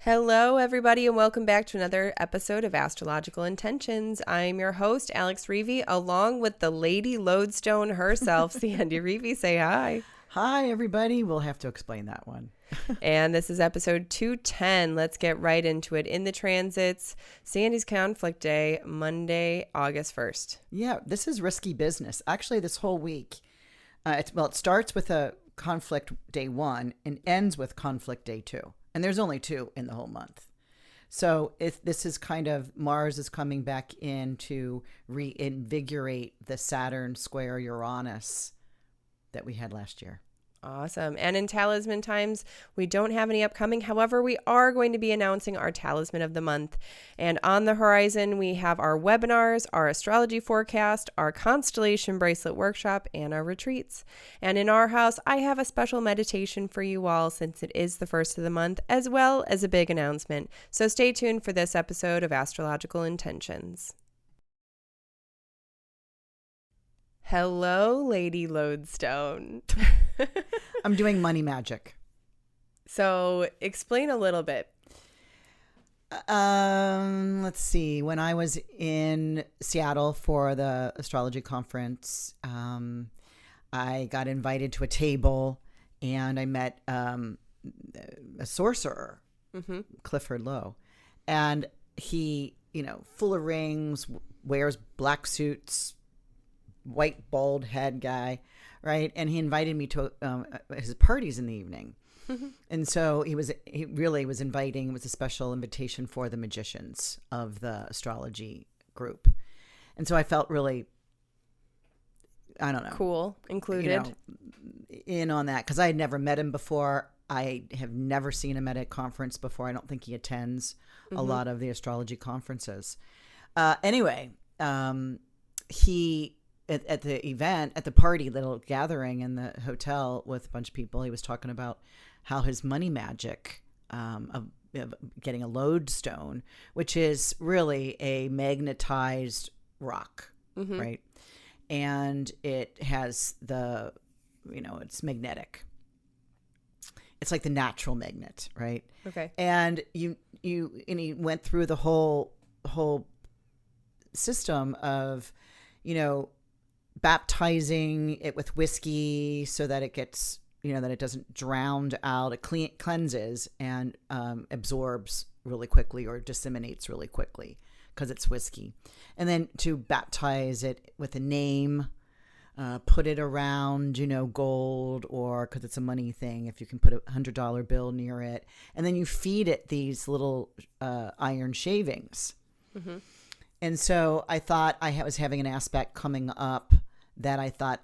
Hello, everybody, and welcome back to another episode of Astrological Intentions. I'm your host, Alex Reevy, along with the Lady Lodestone herself, Sandy Reevy. Say hi. Hi, everybody. We'll have to explain that one. And this is episode 210. Let's get right into it. In the transits, Sandy's conflict day, Monday, August 1st. Yeah, this is risky business. Actually, this whole week, it starts with a conflict day 1 and ends with conflict day 2. And there's only 2 in the whole month. So if this is kind of Mars is coming back in to reinvigorate the Saturn square Uranus that we had last year. Awesome. And in Talisman times, we don't have any upcoming. However, we are going to be announcing our Talisman of the Month. And on the horizon, we have our webinars, our astrology forecast, our constellation bracelet workshop, and our retreats. And in our house, I have a special meditation for you all since it is the first of the month, as well as a big announcement. So stay tuned for this episode of Astrological Intentions. Hello, Lady Lodestone. I'm doing money magic. So explain a little bit. Let's see. When I was in Seattle for the astrology conference, I got invited to a table and I met a sorcerer, Clifford Lowe. And he, full of rings, wears black suits, white bald head guy, right? And he invited me to his parties in the evening. And so he really was inviting, it was a special invitation for the magicians of the astrology group. And so I felt really, I don't know. Cool. Included. In on that, because I had never met him before. I have never seen him at a conference before. I don't think he attends a lot of the astrology conferences. Anyway, he... At the event, at the party, little gathering in the hotel with a bunch of people, he was talking about how his money magic of getting a lodestone, which is really a magnetized rock, right? And it has it's magnetic. It's like the natural magnet, right? Okay. And he went through the whole system of, baptizing it with whiskey so that it gets, that it doesn't drown out. It cleanses and absorbs really quickly or disseminates really quickly because it's whiskey. And then to baptize it with a name, put it around, gold, or because it's a money thing, if you can put a $100 bill near it. And then you feed it these little iron shavings. And so I thought I was having an aspect coming up that I thought,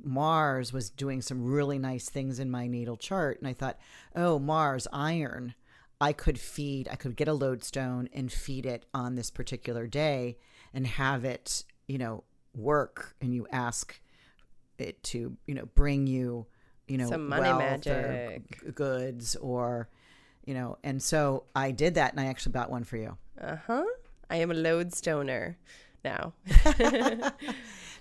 Mars was doing some really nice things in my natal chart. And I thought, Mars, iron, I could get a lodestone and feed it on this particular day and have it, work. And you ask it to, bring you, some money wealth magic or goods or, and so I did that and I actually bought one for you. I am a lodestoner now.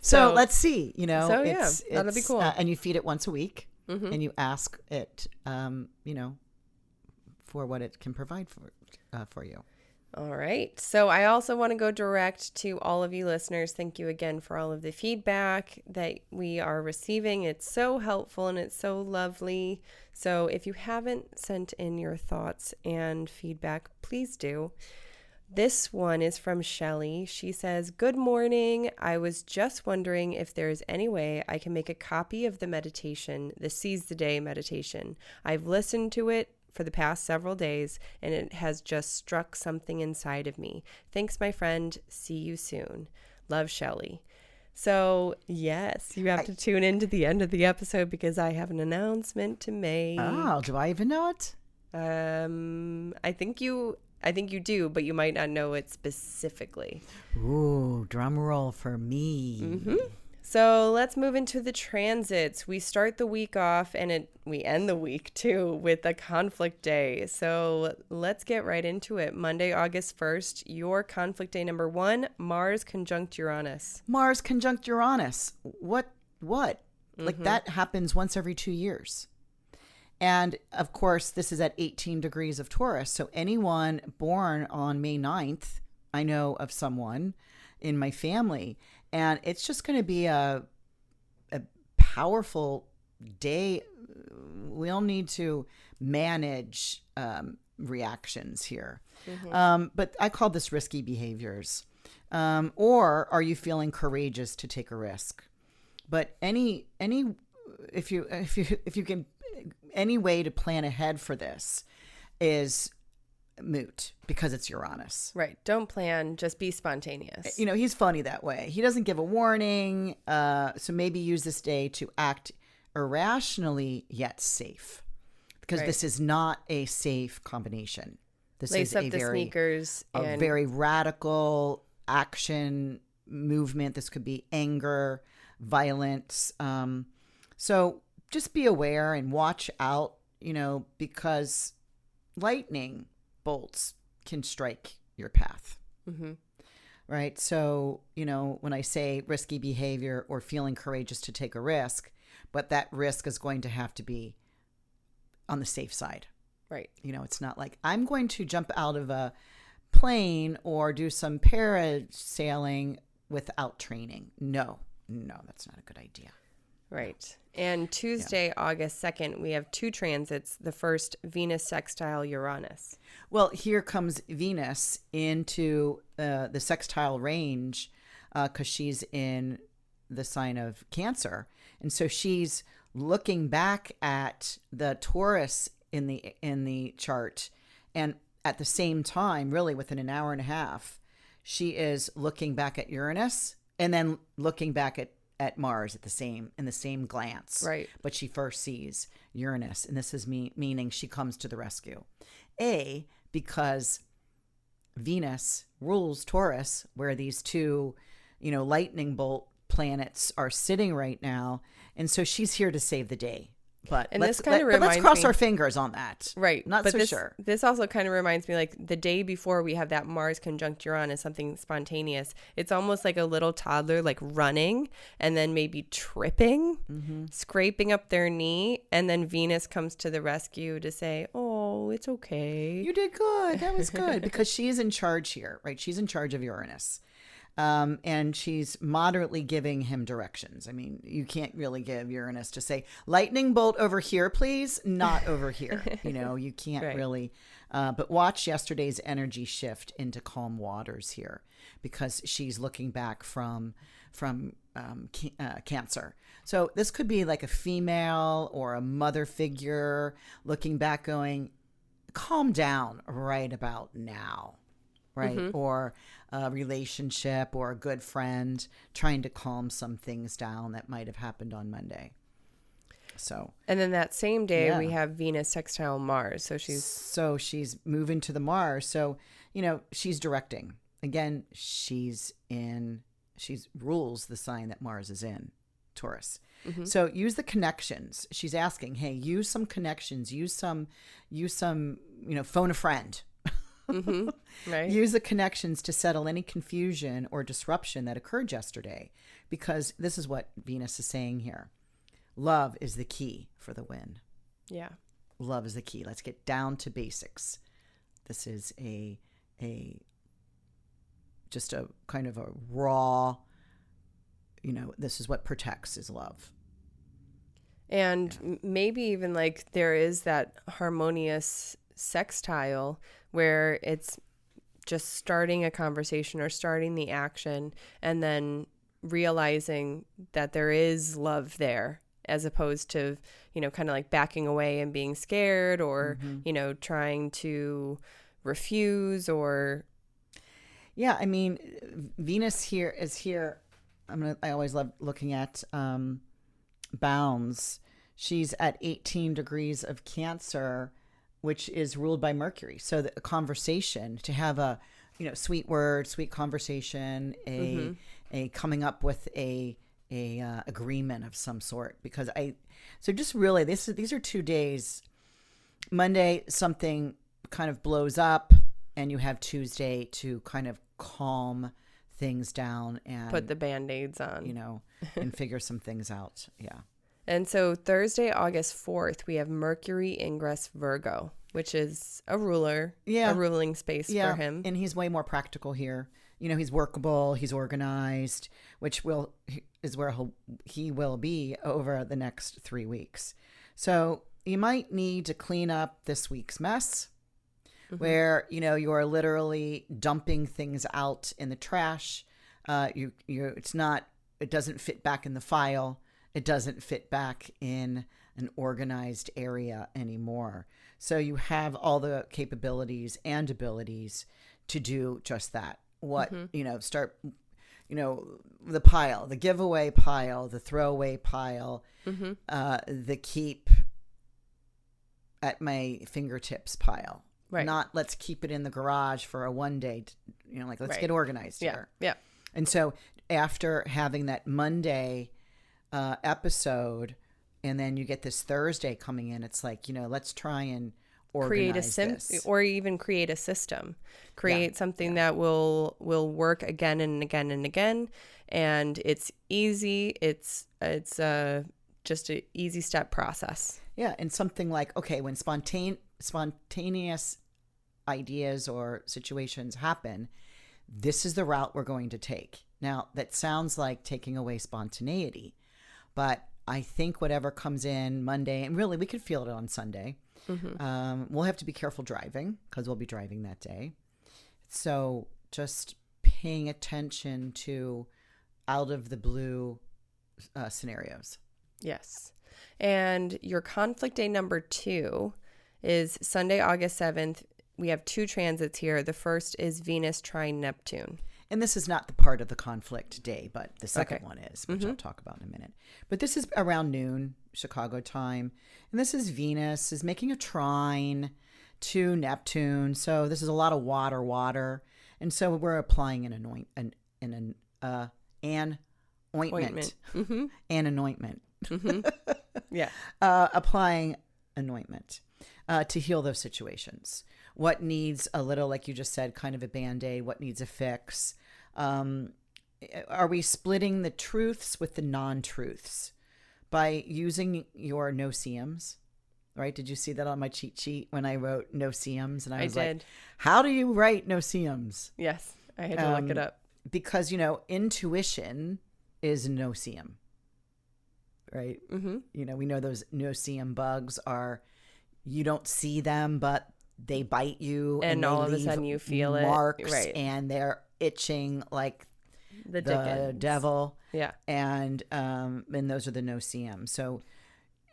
So let's see, it's that'll be cool. And you feed it once a week and you ask it, for what it can provide for you. All right. So I also want to go direct to all of you listeners. Thank you again for all of the feedback that we are receiving. It's so helpful and it's so lovely. So if you haven't sent in your thoughts and feedback, please do. This one is from Shelly. She says, "Good morning. I was just wondering if there is any way I can make a copy of the meditation, the Seize the Day meditation. I've listened to it for the past several days, and it has just struck something inside of me. Thanks, my friend. See you soon. Love, Shelly." So, yes, you have to tune in to the end of the episode because I have an announcement to make. Oh, do I even know it? I think you do, but you might not know it specifically. Ooh, drum roll for me. So let's move into the transits. We start the week off and we end the week too with a conflict day. So let's get right into it. Monday, August 1st, your conflict day number 1, Mars conjunct Uranus. Mars conjunct Uranus. What? Like that happens once every 2 years. And of course, this is at 18 degrees of Taurus. So anyone born on May 9th, I know of someone in my family, and it's just going to be a powerful day. We'll need to manage reactions here. But I call this risky behaviors. Or are you feeling courageous to take a risk? But if you can, any way to plan ahead for this is moot because it's Uranus. Right. Don't plan, just be spontaneous. He's funny that way. He doesn't give a warning. So maybe use this day to act irrationally yet safe, because this is not a safe combination. This Lace is up the sneakers. A very radical action movement. This could be anger, violence. So just be aware and watch out, because lightning bolts can strike your path. Right. So, when I say risky behavior or feeling courageous to take a risk, but that risk is going to have to be on the safe side. Right. It's not like I'm going to jump out of a plane or do some parasailing without training. No, that's not a good idea. Right. And Tuesday, August 2nd, we have 2 transits. The first, Venus sextile Uranus. Well, here comes Venus into the sextile range because she's in the sign of Cancer. And so she's looking back at the Taurus in the chart. And at the same time, really within an hour and a half, she is looking back at Uranus and then looking back at Mars in the same glance. Right. But she first sees Uranus, and this is meaning she comes to the rescue. Because Venus rules Taurus, where these 2, lightning bolt planets are sitting right now, and so she's here to save the day. But let's cross our fingers on that. Right. Not but so sure. This also kind of reminds me, like the day before we have that Mars conjunct Uranus, something spontaneous. It's almost like a little toddler, like running and then maybe tripping, scraping up their knee. And then Venus comes to the rescue to say, oh, it's okay. You did good. That was good. Because she's in charge here, right? She's in charge of Uranus. And she's moderately giving him directions. I mean, you can't really give Uranus to say, lightning bolt over here, please, not over here. You can't really. But watch yesterday's energy shift into calm waters here, because she's looking back from Cancer. So this could be like a female or a mother figure looking back going, calm down right about now. Right. Or a relationship or a good friend trying to calm some things down that might have happened on Monday. So, and then that same day we have Venus sextile Mars. So she's moving to the Mars. So, she's directing. Again, she rules the sign that Mars is in, Taurus. So use the connections. She's asking, hey, use some connections, use some, phone a friend. Right. Use the connections to settle any confusion or disruption that occurred yesterday, because this is what Venus is saying here. Love is the key for the win. Yeah. Love is the key. Let's get down to basics. This is just a kind of a raw, this is what protects is love. And maybe even like there is that harmonious sextile where it's just starting a conversation or starting the action and then realizing that there is love there, as opposed to, kind of like backing away and being scared or, trying to refuse or. Yeah. I mean, Venus here is here. I always love looking at bounds. She's at 18 degrees of Cancer, which is ruled by Mercury. So a conversation, to have a, sweet word, sweet conversation, a coming up with a agreement of some sort. Because just really, these are 2 days. Monday, something kind of blows up, and you have Tuesday to kind of calm things down and put the Band-Aids on, and figure some things out. Yeah. And so Thursday, August 4th, we have Mercury ingress Virgo, which is a ruler, a ruling space for him. And he's way more practical here. He's workable, he's organized, which is where he will be over the next 3 weeks. So you might need to clean up this week's mess, where, you are literally dumping things out in the trash. It doesn't fit back in the file. It doesn't fit back in an organized area anymore. So you have all the capabilities and abilities to do just that. Start, the pile, the giveaway pile, the throwaway pile, the keep at my fingertips pile. Right. Not let's keep it in the garage for a one day, let's get organized here. Yeah. And so after having that Monday episode, and then you get this Thursday coming in, it's like, let's try and organize this. Or even create a system. Create something that will work again and again and again. And it's easy. It's just an easy step process. Yeah. And something like, okay, when spontaneous ideas or situations happen, this is the route we're going to take. Now, that sounds like taking away spontaneity, but I think whatever comes in Monday, and really we could feel it on Sunday. We'll have to be careful driving because we'll be driving that day. So just paying attention to out of the blue scenarios. Yes. And your conflict day number 2 is Sunday, August 7th. We have 2 transits here. The first is Venus trine Neptune. And this is not the part of the conflict day, but the second one is, which I'll talk about in a minute. But this is around noon, Chicago time. And this is Venus is making a trine to Neptune. So this is a lot of water. And so we're applying an ointment. An anointment. Yeah. Applying anointment to heal those situations. What needs a little, like you just said, kind of a Band-Aid, what needs a fix. Are we splitting the truths with the non-truths by using your no-seums? Right? Did you see that on my cheat sheet when I wrote no-seums? And I was like, how do you write no-seums? Yes, I had to look it up. Because, intuition is no-seum. Right? We know those no-seum bugs are, you don't see them, but they bite you and all of a sudden you feel marks, right? And they're itching like the devil. Yeah. And those are the no-seum. So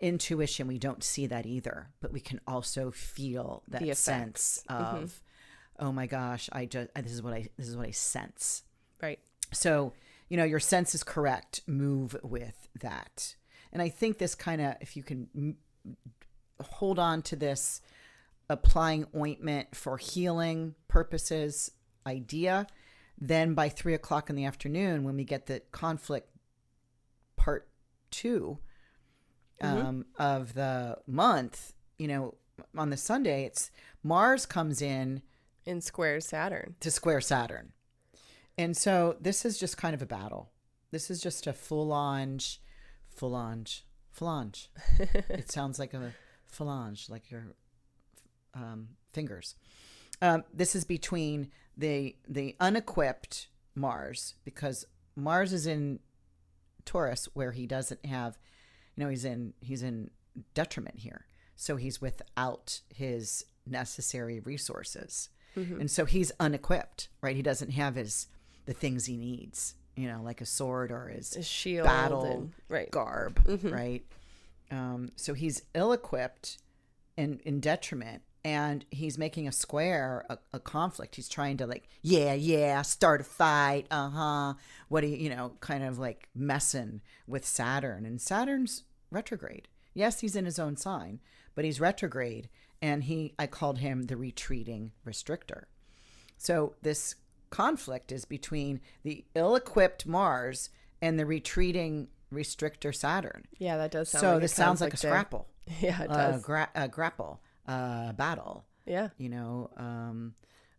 intuition, we don't see that either, but we can also feel that sense of, oh my gosh, this is what I sense. Right. So, your sense is correct. Move with that. And I think this kind of, if you can hold on to this applying ointment for healing purposes idea, then by 3:00 in the afternoon, when we get the conflict part 2 of the month, on the Sunday, it's Mars comes in square Saturn. To square Saturn. And so this is just kind of a battle. This is just a phalange. It sounds like a phalange, like your fingers. This is between the unequipped Mars, because Mars is in Taurus, where he doesn't have, he's in detriment here. So he's without his necessary resources. And so he's unequipped, right? He doesn't have the things he needs, like a sword or his shield, battle garb, right? So he's ill-equipped and in detriment, and he's making a square, a conflict. He's trying to start a fight. What do you, kind of like messing with Saturn. And Saturn's retrograde. Yes, he's in his own sign, but he's retrograde. And I called him the retreating restrictor. So this conflict is between the ill-equipped Mars and the retreating restrictor Saturn. Yeah, that does sound so like this sounds like a scrapple. Yeah, it does. Grapple, battle. Yeah.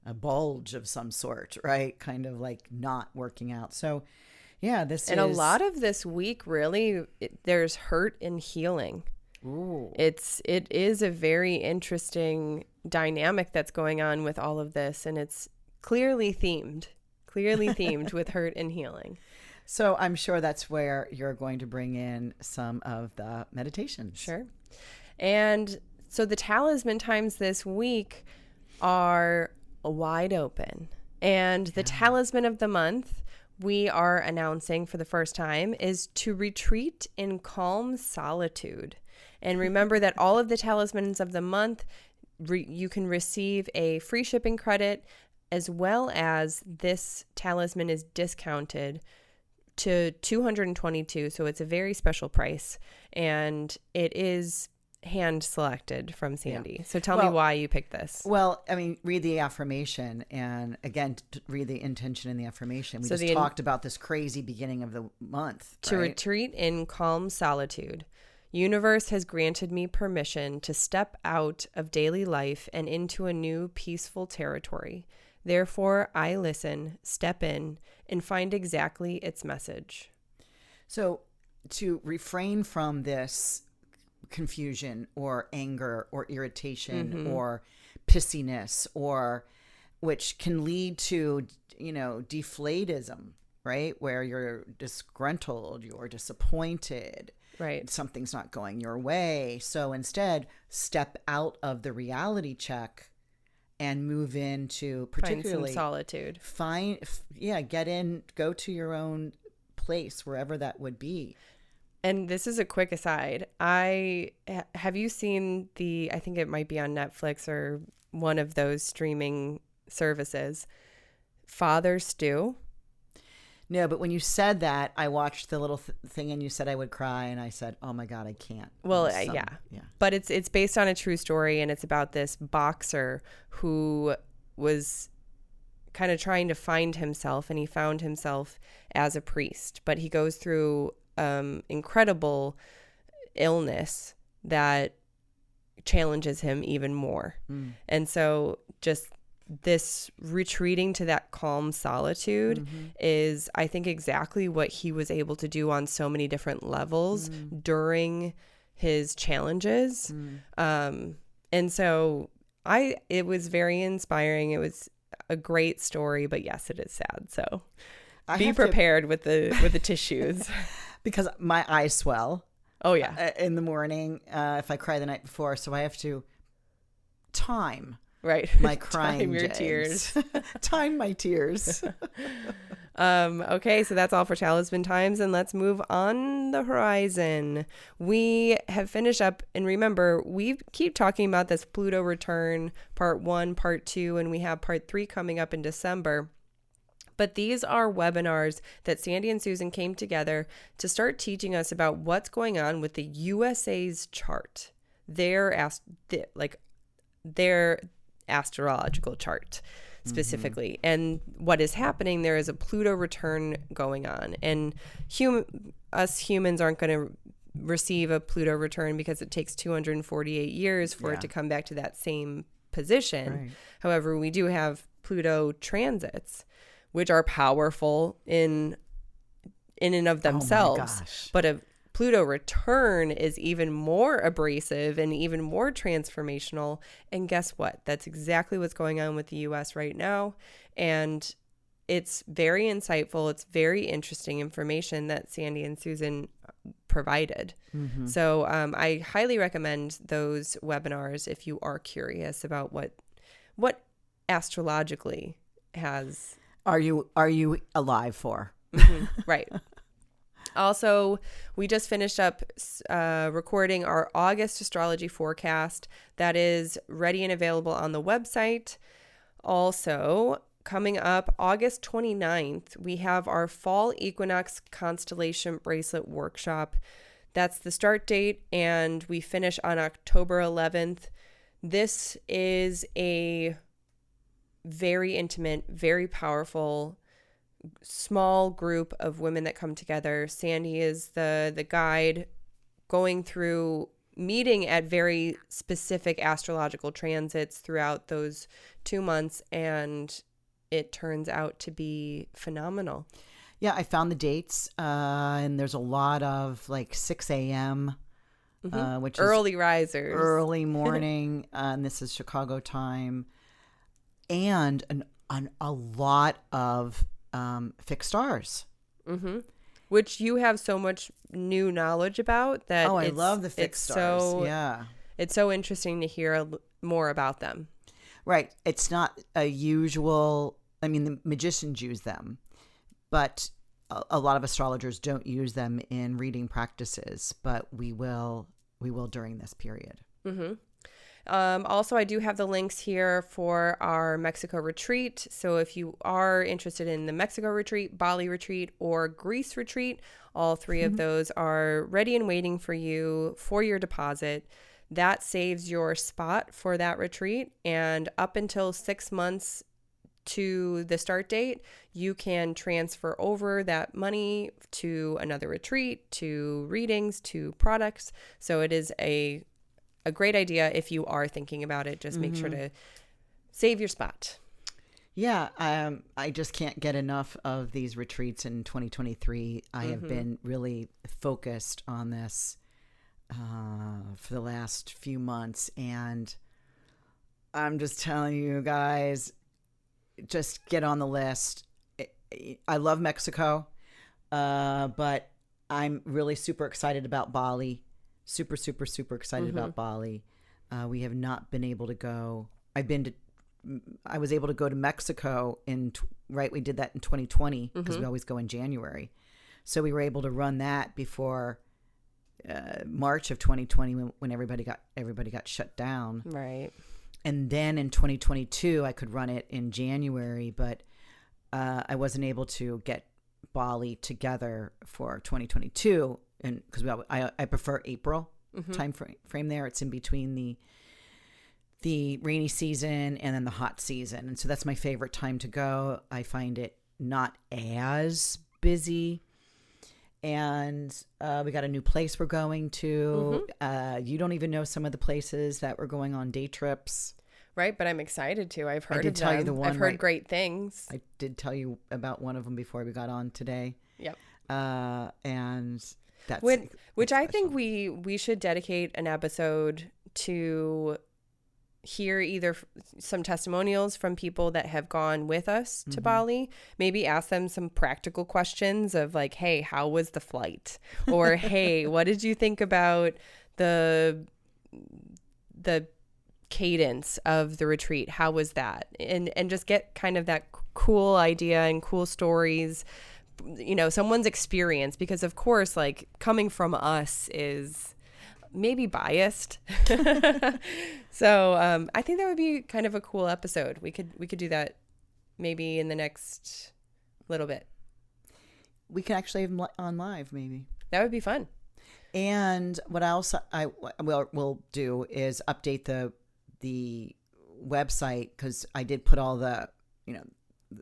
A bulge of some sort, right? Kind of like not working out. So, Yeah, this and is... a lot of this week, really, there's hurt and healing. Ooh. It is a very interesting dynamic that's going on with all of this, and it's clearly themed with hurt and healing. So I'm sure that's where you're going to bring in some of the meditations. Sure. And so the talisman times this week are wide open. And the talisman of the month we are announcing for the first time is to retreat in calm solitude. And remember that all of the talismans of the month, you can receive a free shipping credit, as well as this talisman is discounted to $222. So it's a very special price. And it is hand selected from Sandy. So tell me why you picked this. Well, I mean, read the affirmation, and again, read the intention in the affirmation. We just talked about this crazy beginning of the month. To retreat in calm solitude. Universe has granted me permission to step out of daily life and into a new peaceful territory. Therefore, I listen, step in, and find exactly its message. So to refrain from this confusion or anger or irritation or pissiness, or which can lead to, deflatism, right? Where you're disgruntled, you're disappointed, right? Something's not going your way. So instead, step out of the reality check and move into particularly find some solitude. Go to your own place, wherever that would be. And this is a quick aside. Have you seen I think it might be on Netflix or one of those streaming services, Father Stew? No, but when you said that, I watched the little thing and you said I would cry, and I said, oh my God, I can't. Well, yeah. But it's based on a true story, and it's about this boxer who was kind of trying to find himself, and he found himself as a priest. But he goes through incredible illness that challenges him even more. And so just this retreating to that calm solitude is, I think, exactly what he was able to do on so many different levels during his challenges. And so it was very inspiring. It was a great story, but yes, it is sad. So be prepared with the tissues. Because my eyes swell. Oh yeah. In the morning, if I cry the night before, so I have to time my crying. Time your tears. Time my tears. Okay, so that's all for Talisman Times, and let's move on the horizon. We have finished up, and remember, we keep talking about this Pluto return, part 1, part 2, and we have part 3 coming up in December. But these are webinars that Sandy and Susan came together to start teaching us about what's going on with the USA's chart, their astrological chart specifically. And what is happening there is a Pluto return going on. And us humans aren't going to receive a Pluto return because it takes 248 years for it to come back to that same position. Right. However, we do have Pluto transits, which are powerful in and of themselves. But a Pluto return is even more abrasive and even more transformational. And guess what? That's exactly what's going on with the U.S. right now. And it's very insightful. It's very interesting information that Sandy and Susan provided. So I highly recommend those webinars if you are curious about what astrologically has... Are you alive for? Right. Also, we just finished up recording our August astrology forecast that is ready and available on the website. Also, coming up August 29th, we have our Fall Equinox Constellation Bracelet Workshop. That's the start date, and we finish on October 11th. This is a very intimate, very powerful, small group of women that come together. Sandy is the guide, going through, meeting at very specific astrological transits throughout those 2 months, and it turns out to be phenomenal. Yeah, I found the dates, and there's a lot of like 6 a.m., which Early is risers. early morning, and this is Chicago time, and a lot of fixed stars. Mm-hmm. Which you have so much new knowledge about that. Oh, I love the fixed stars. So, yeah. It's so interesting to hear more about them. Right. It's not a usual, I mean, the magicians use them, but a lot of astrologers don't use them in reading practices, but we will during this period. Mm-hmm. Also, I do have the links here for our Mexico retreat. So if you are interested in the Mexico retreat, Bali retreat, or Greece retreat, all three of those are ready and waiting for you for your deposit. That saves your spot for that retreat. And up until 6 months to the start date, you can transfer over that money to another retreat, to readings, to products. So it is a great idea if you are thinking about it. Just make sure to save your spot. Yeah, I just can't get enough of these retreats in 2023. I have been really focused on this for the last few months, and I'm just telling you guys, just get on the list. I love Mexico, but I'm really super excited about Bali. Super excited about Bali. We have not been able to go. I was able to go to Mexico we did that in 2020 because we always go in January. So we were able to run that before March of 2020 when everybody got shut down. Right. And then in 2022 I could run it in January, but I wasn't able to get Bali together for 2022, and because I prefer April time frame there. It's in between the rainy season and then the hot season, and so that's my favorite time to go. I find it not as busy, and we got a new place we're going to. You don't even know some of the places that we're going on day trips. Right, but I'm excited to. I've heard I did of tell them. you the one, I've heard right? great things. I did tell you about one of them before we got on today. Yep. And that's which I think we should dedicate an episode to hear either some testimonials from people that have gone with us to Bali, maybe ask them some practical questions of like, hey, how was the flight? Or hey, what did you think about the cadence of the retreat? How was that? And just get kind of that cool idea and cool stories, someone's experience, because of course, like, coming from us is maybe biased. So I think that would be kind of a cool episode. We could do that maybe in the next little bit. We can actually have them on live, maybe. That would be fun. And what else I will do is update the website, because I did put all the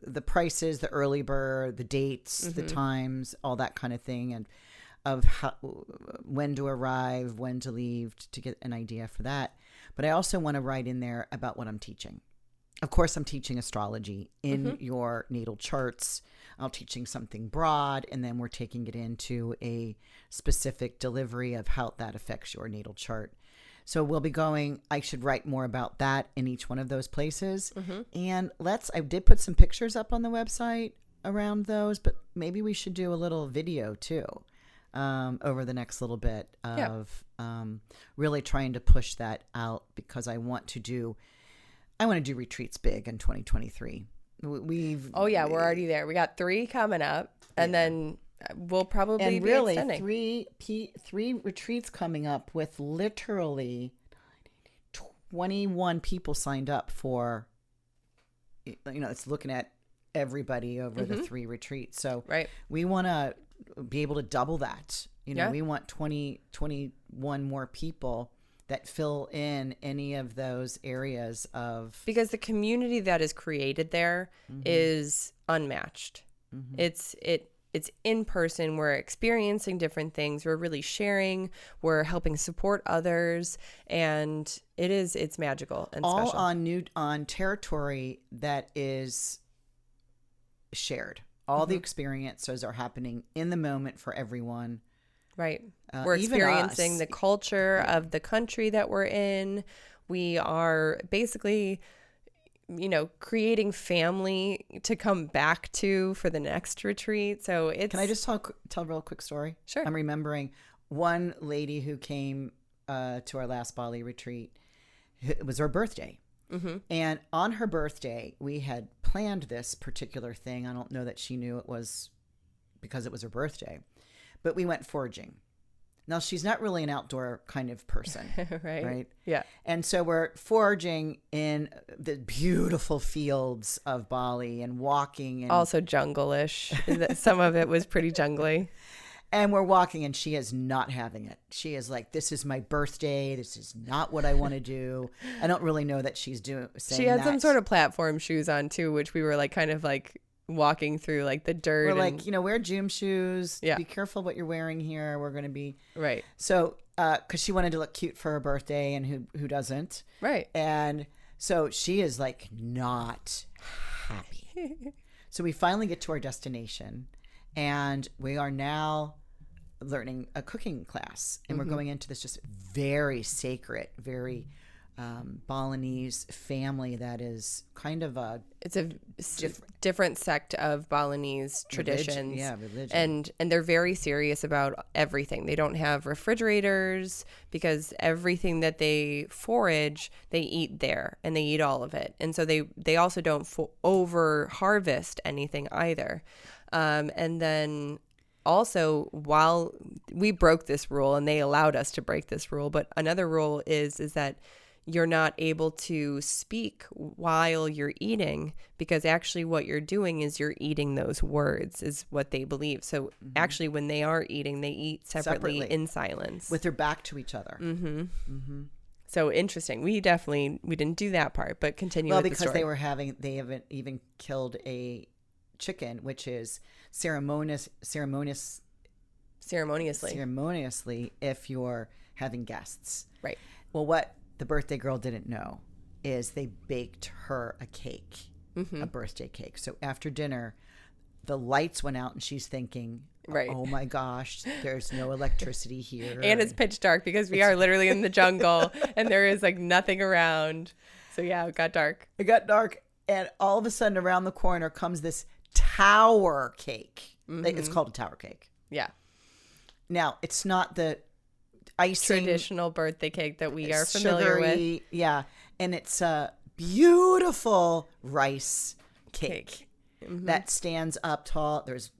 the prices, the early bird, the dates, the times, all that kind of thing, and of when to arrive, when to leave, to get an idea for that. But I also want to write in there about what I'm teaching. Of course, I'm teaching astrology in your natal charts. I'm teaching something broad, and then we're taking it into a specific delivery of how that affects your natal chart. So we'll be going, I should write more about that in each one of those places. And I did put some pictures up on the website around those, but maybe we should do a little video too over the next little bit of really trying to push that out, because I want to do retreats big in 2023. We're already there. We got 3 coming up, and then we'll probably be extending. three retreats coming up with literally 21 people signed up for. It's looking at everybody over the 3 retreats. So we want to be able to double that. We want 21 more people that fill in any of those areas of, because the community that is created there is unmatched. It's in person. We're experiencing different things. We're really sharing. We're helping support others, and it's magical and all special. on territory that is shared. All the experiences are happening in the moment for everyone. Right. We're experiencing us. the culture of the country that we're in. We are basically, creating family to come back to for the next retreat. So it's... Can I just tell a real quick story? Sure. I'm remembering one lady who came to our last Bali retreat. It was her birthday. Mm-hmm. And on her birthday, we had planned this particular thing. I don't know that she knew it was because it was her birthday, but we went foraging. Now, she's not really an outdoor kind of person. Right? Yeah. And so we're foraging in the beautiful fields of Bali and walking. And also jungle-ish. Some of it was pretty jungly. And we're walking, and she is not having it. She is like, "This is my birthday. This is not what I want to do." I don't really know that she's saying She had that. some sort of platform shoes on too, which we were like kind of like walking through like the dirt. We're like, wear gym shoes. Yeah. Be careful what you're wearing here. We're going to be right. So, because she wanted to look cute for her birthday, and who doesn't? Right. And so she is like not happy. So we finally get to our destination. And we are now learning a cooking class. And we're going into this just very sacred, very Balinese family that is kind of a... It's a different sect of Balinese traditions. Religion. And they're very serious about everything. They don't have refrigerators because everything that they forage, they eat there. And they eat all of it. And so they also don't over harvest anything either. And then also, while we broke this rule and they allowed us to break this rule, but another rule is that you're not able to speak while you're eating, because actually what you're doing is you're eating those words is what they believe. So actually when they are eating, they eat separately in silence. With their back to each other. Mm-hmm. Mm-hmm. So interesting. We didn't do that part, but continue with the story. Well, because they haven't even killed a chicken, which is ceremoniously if you're having guests. Right. Well, what the birthday girl didn't know is they baked her a cake, a birthday cake. So after dinner, the lights went out and she's thinking, right, oh my gosh, there's no electricity here. And it's pitch dark because we are literally in the jungle and there is like nothing around. So yeah, it got dark. And all of a sudden around the corner comes this tower cake. It's called a tower cake. Yeah. Now, it's not the icing traditional birthday cake that we are familiar with. Yeah. And it's a beautiful rice cake. That stands up tall. There's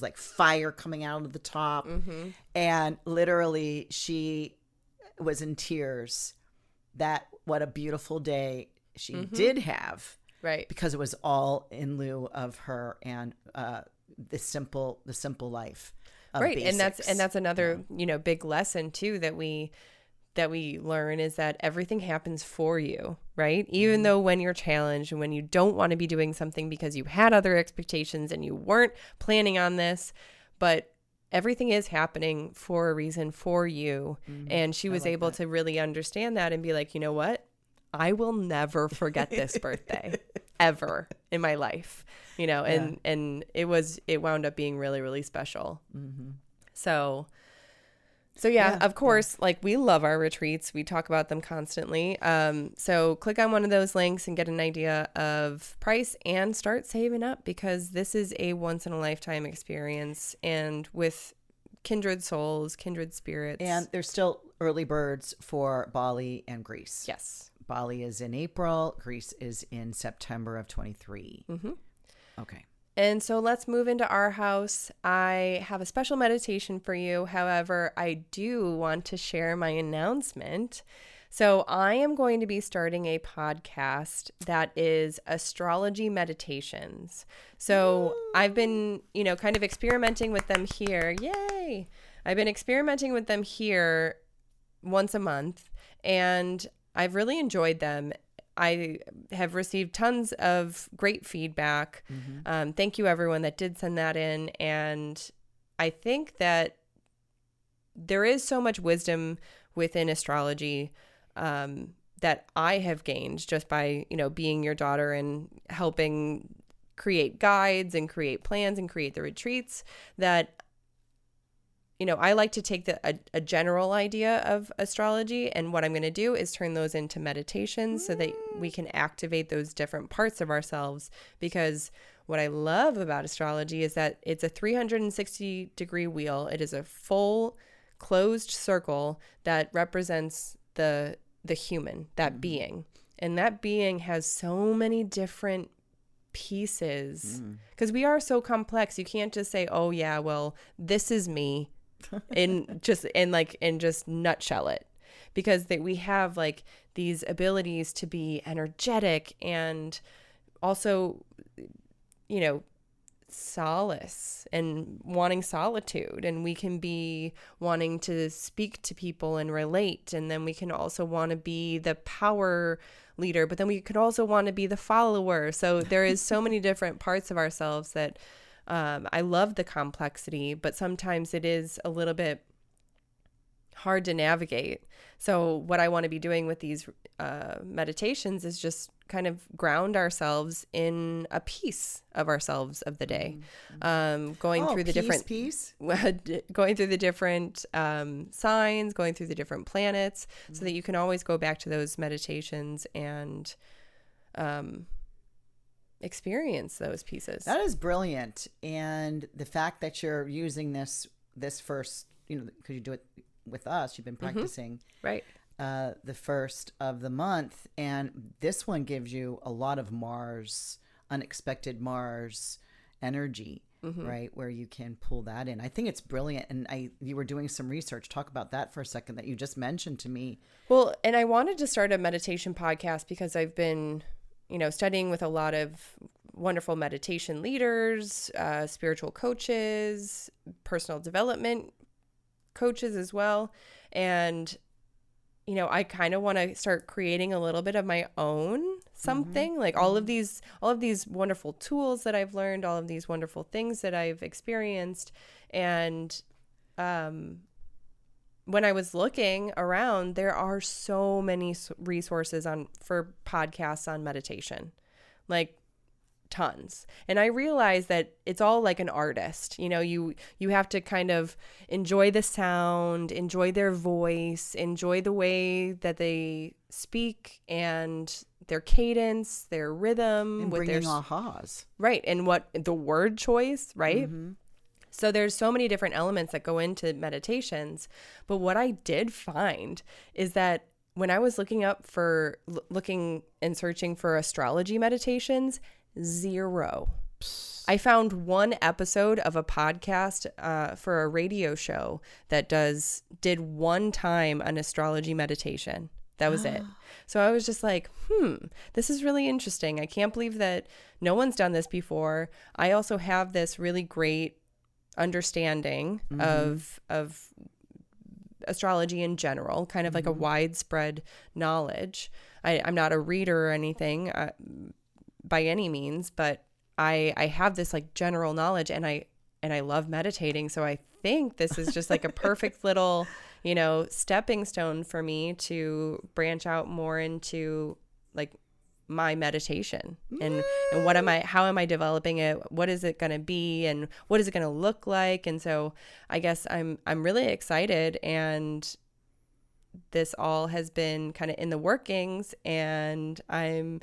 like fire coming out of the top. And literally she was in tears. What a beautiful day she did have. Right. Because it was all in lieu of her and the simple life of right. basics. And that's another, big lesson too that we learn is that everything happens for you, right? Even though when you're challenged and when you don't want to be doing something because you had other expectations and you weren't planning on this, but everything is happening for a reason for you. And she was able to really understand that and be like, you know what? I will never forget this birthday ever in my life, and it wound up being really, really special. So of course, like we love our retreats. We talk about them constantly. So click on one of those links and get an idea of price and start saving up because this is a once in a lifetime experience and with kindred souls, kindred spirits. And there's still early birds for Bali and Greece. Yes. Bali is in April. Greece is in September of 23. Okay. And so let's move into our house. I have a special meditation for you. However, I do want to share my announcement. So I am going to be starting a podcast that is astrology meditations. So I've been, kind of experimenting with them here. Yay! I've been experimenting with them here once a month, and I've really enjoyed them. I have received tons of great feedback. Thank you, everyone that did send that in. And I think that there is so much wisdom within astrology that I have gained just by, being your daughter and helping create guides and create plans and create the retreats, that, I like to take a general idea of astrology, and what I'm going to do is turn those into meditations so that we can activate those different parts of ourselves. Because what I love about astrology is that it's a 360-degree wheel. It is a full closed circle that represents the human, that being. And that being has so many different pieces, because we are so complex. You can't just say, oh yeah, well, this is me, and just nutshell it, because we have like these abilities to be energetic and also, solace and wanting solitude, and we can be wanting to speak to people and relate, and then we can also want to be the power leader, but then we could also want to be the follower. So there is so many different parts of ourselves that I love the complexity, but sometimes it is a little bit hard to navigate. So what I want to be doing with these meditations is just kind of ground ourselves in a piece of ourselves of the day, going through the different signs, going through the different planets, so that you can always go back to those meditations and experience those pieces. That is brilliant. And the fact that you're using this first, because you do it with us, you've been practicing, right? The first of the month, and this one gives you a lot of unexpected Mars energy, right? Where you can pull that in. I think it's brilliant. And you were doing some research. Talk about that for a second that you just mentioned to me. Well, and I wanted to start a meditation podcast because I've been, studying with a lot of wonderful meditation leaders, spiritual coaches, personal development coaches as well. And I kind of want to start creating a little bit of my own something, like all of these wonderful tools that I've learned, all of these wonderful things that I've experienced. And when I was looking around, there are so many resources for podcasts on meditation, like tons. And I realized that it's all like an artist. You have to kind of enjoy the sound, enjoy their voice, enjoy the way that they speak and their cadence, their rhythm, and with bringing ahas, right, and what the word choice, right? So there's so many different elements that go into meditations. But what I did find is that when I was looking and searching for astrology meditations, zero. I found one episode of a podcast for a radio show that did one time an astrology meditation. That was it. So I was just like, this is really interesting. I can't believe that no one's done this before. I also have this really great understanding of astrology in general, kind of like a widespread knowledge. I'm not a reader or anything by any means, but I have this like general knowledge, and I love meditating. So I think this is just like a perfect little, stepping stone for me to branch out more into like my meditation and how am I developing it? What is it going to be, and what is it going to look like? And so I guess I'm really excited, and this all has been kind of in the workings, and I'm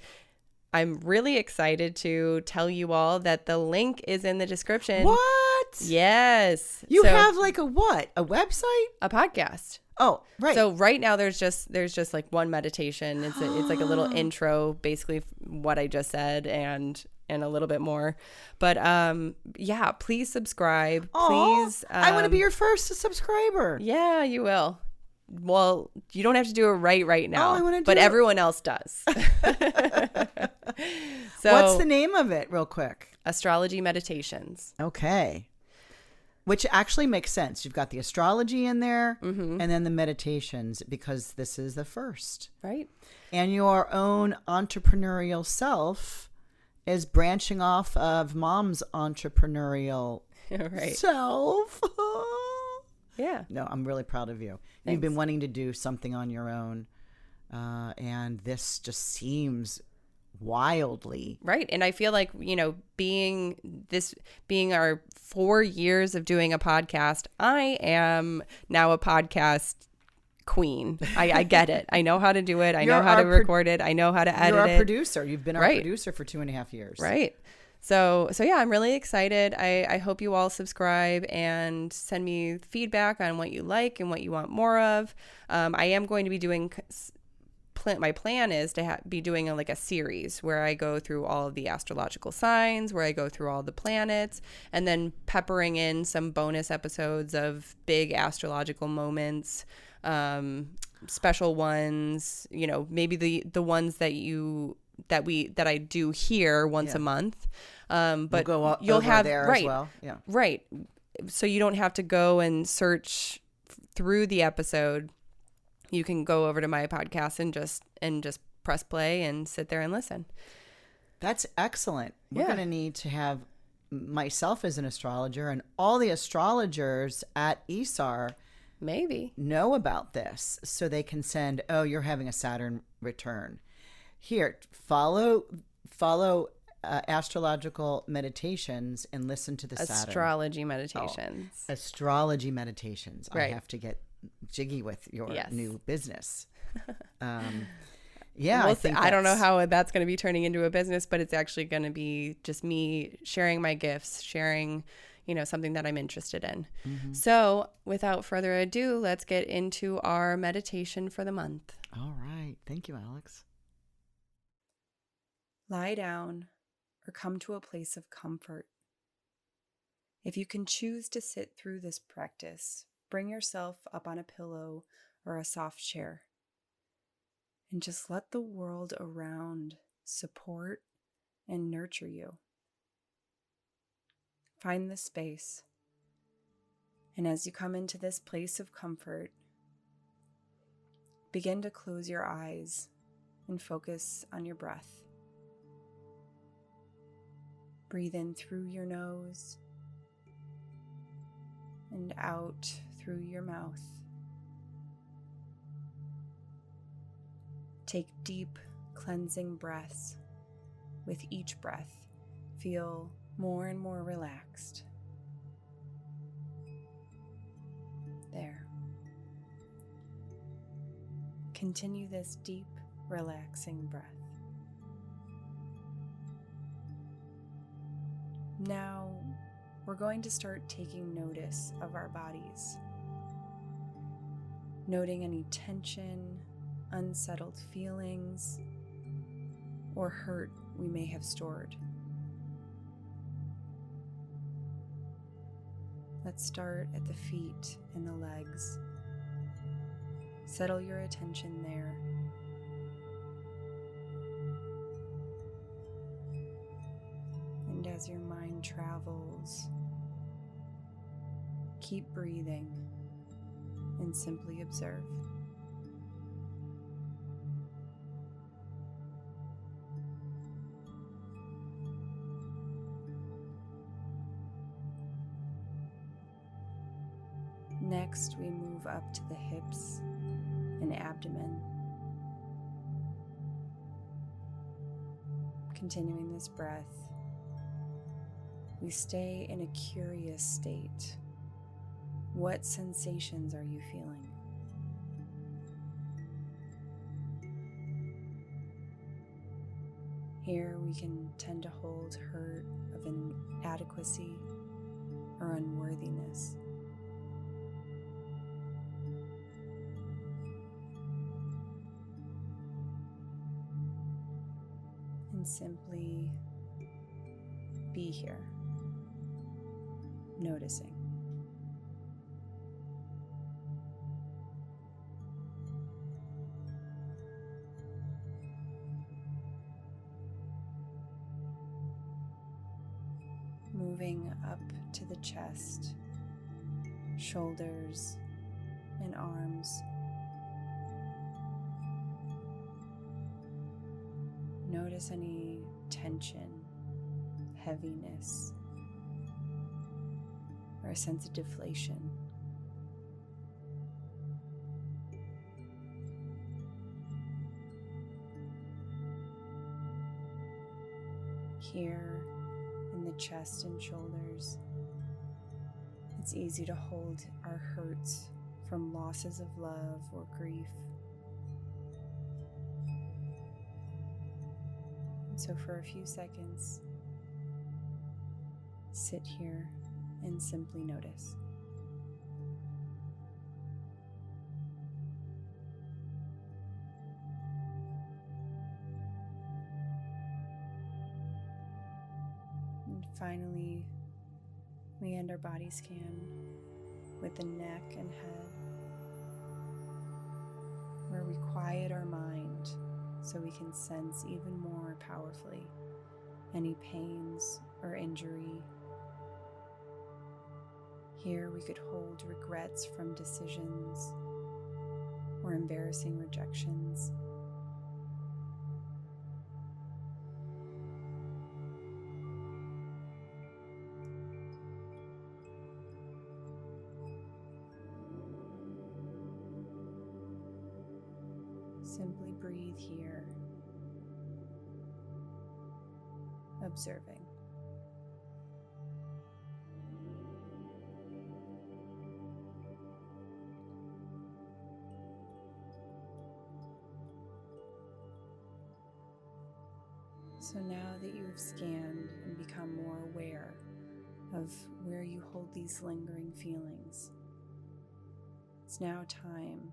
really excited to tell you all that the link is in the description. What? Yes. You have like a what? A website? A podcast. Oh, right. So right now there's just like one meditation. It's like a little intro, basically what I just said, and a little bit more. But yeah, please subscribe. Please. I want to be your first subscriber. Yeah, you will. Well, you don't have to do it right now. I want to do but it. Everyone else does. So what's the name of it, real quick? Astrology Meditations. Okay. Which actually makes sense. You've got the astrology in there, and then the meditations, because this is the first. Right. And your own entrepreneurial self is branching off of mom's entrepreneurial self. Yeah. No, I'm really proud of you. Thanks. You've been wanting to do something on your own, and this just seems wildly. Right. And I feel like, being our 4 years of doing a podcast, I am now a podcast queen. I get it. I know how to do it. I know how to record it. I know how to edit it. You're a producer. You've been our producer for 2.5 years. Right. So yeah, I'm really excited. I hope you all subscribe and send me feedback on what you like and what you want more of. I am going to be doing my plan is to be doing a series where I go through all of the astrological signs, where I go through all the planets, and then peppering in some bonus episodes of big astrological moments, special ones, maybe the ones that I do here once a month. But you'll have there as well. Yeah. Right. So you don't have to go and search through the episode. You can go over to my podcast and just press play and sit there and listen. That's excellent. We're going to need to have myself as an astrologer and all the astrologers at ESAR maybe know about this so they can send, oh, you're having a Saturn return. Here, follow astrological meditations and listen to the astrology meditations. Astrology meditations. Right. I have to get jiggy with your new business. I don't know how that's going to be turning into a business, but it's actually going to be just me sharing my gifts, sharing, something that I'm interested in. Mm-hmm. So without further ado, let's get into our meditation for the month. All right. Thank you, Alex. Lie down or come to a place of comfort. If you can choose to sit through this practice, bring yourself up on a pillow or a soft chair and just let the world around support and nurture you. Find the space, and as you come into this place of comfort, begin to close your eyes and focus on your breath. Breathe in through your nose and out through your mouth. Take deep, cleansing breaths. With each breath, feel more and more relaxed. There. Continue this deep, relaxing breath. Now, we're going to start taking notice of our bodies, noting any tension, unsettled feelings, or hurt we may have stored. Let's start at the feet and the legs. Settle your attention there. And as your mind travels, keep breathing and simply observe. Next, we move up to the hips and abdomen. Continuing this breath, we stay in a curious state. What sensations are you feeling? Here we can tend to hold hurt of inadequacy or unworthiness. And simply be here, noticing. Moving up to the chest, shoulders, and arms. Notice any tension, heaviness, or a sense of deflation. here in the chest and shoulders. It's easy to hold our hurts from losses of love or grief. And so for a few seconds, sit here and simply notice. And finally, we end our body scan with the neck and head, where we quiet our mind so we can sense even more powerfully any pains or injury. Here we could hold regrets from decisions or embarrassing rejections. Simply breathe here, observing. So now that you have scanned and become more aware of where you hold these lingering feelings, it's now time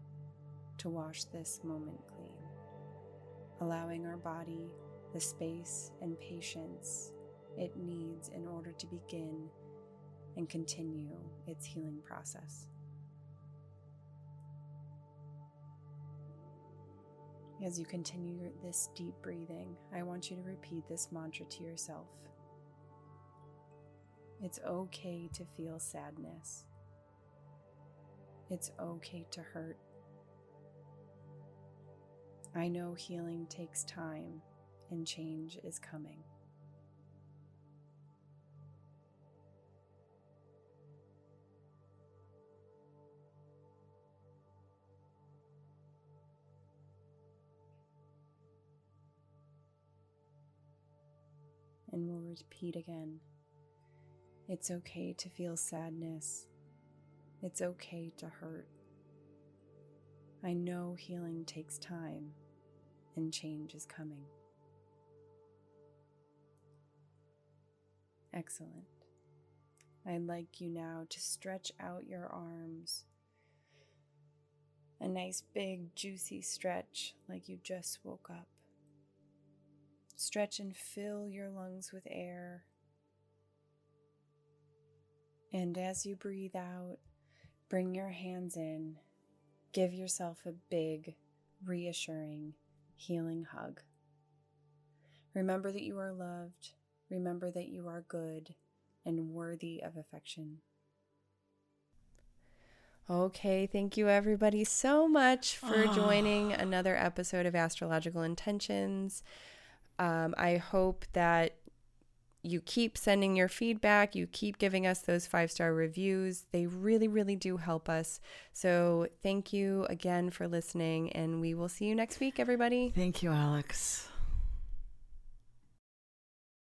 to wash this moment clean, allowing our body the space and patience it needs in order to begin and continue its healing process. As you continue this deep breathing, I want you to repeat this mantra to yourself. It's okay to feel sadness. It's okay to hurt. I know healing takes time and change is coming. And we'll repeat again. It's okay to feel sadness. It's okay to hurt. I know healing takes time and change is coming. Excellent. I'd like you now to stretch out your arms. A nice big juicy stretch like you just woke up. Stretch and fill your lungs with air. And as you breathe out, bring your hands in. Give yourself a big, reassuring, healing hug. Remember that you are loved. Remember that you are good and worthy of affection. Okay, thank you everybody so much for joining another episode of Astrological Intentions. I hope that you keep sending your feedback. You keep giving us those 5-star reviews. They really, really do help us. So thank you again for listening, and we will see you next week, everybody. Thank you, Alex.